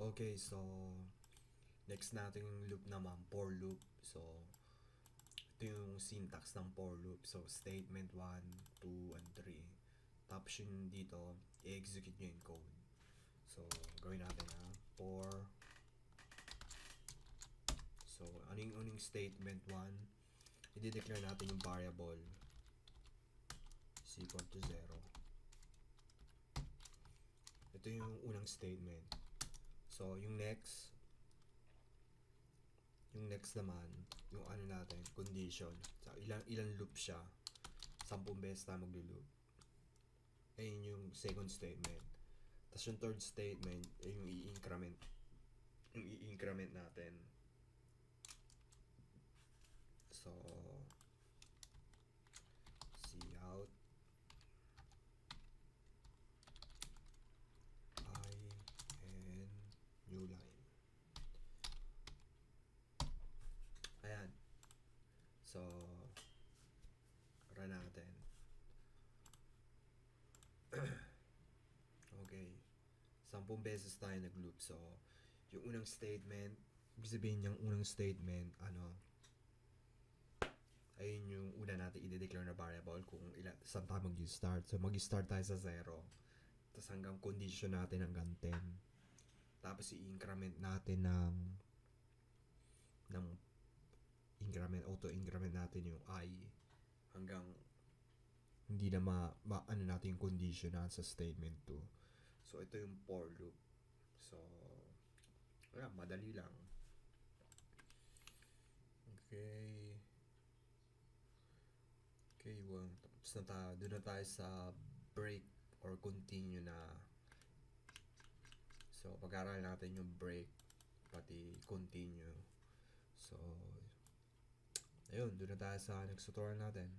Okay, so next nating loop naman, for loop. So ito yung syntax ng for loop. So statement 1, 2, and 3. Tapos yun dito, i-execute nyo yung code. So gawin natin for. So ano yung uning statement 1? I-declare natin yung variable is equal to 0. Ito yung unang statement. So yung next naman, yung ano natin, condition. So, ilang loop siya. 10 beses tayo maglo-loop. Ayun yung second statement. Tapos yung third statement, yung i-increment. Yung i-increment natin. So, cout I and new line. Ayan. So, run natin. Okay. 10 beses tayo nag-loop. So, yung unang statement, ibig sabihin yung unang statement, ayun yung una natin i-declare na variable kung saan tayo mag-start. So, mag-start tayo sa 0. Tapos hanggang condition natin hanggang 10. Tapos i-increment natin ng increment, auto-increment natin yung I hanggang hindi na ano natin yung condition na sa statement 2. So, ito yung for loop. So, madali lang. Okay. Okay, well, tapos na tayo. Doon na tayo sa break or continue na. So, pag-aaralan natin yung break pati continue. So, ayun, doon na tayo sa next tutorial natin.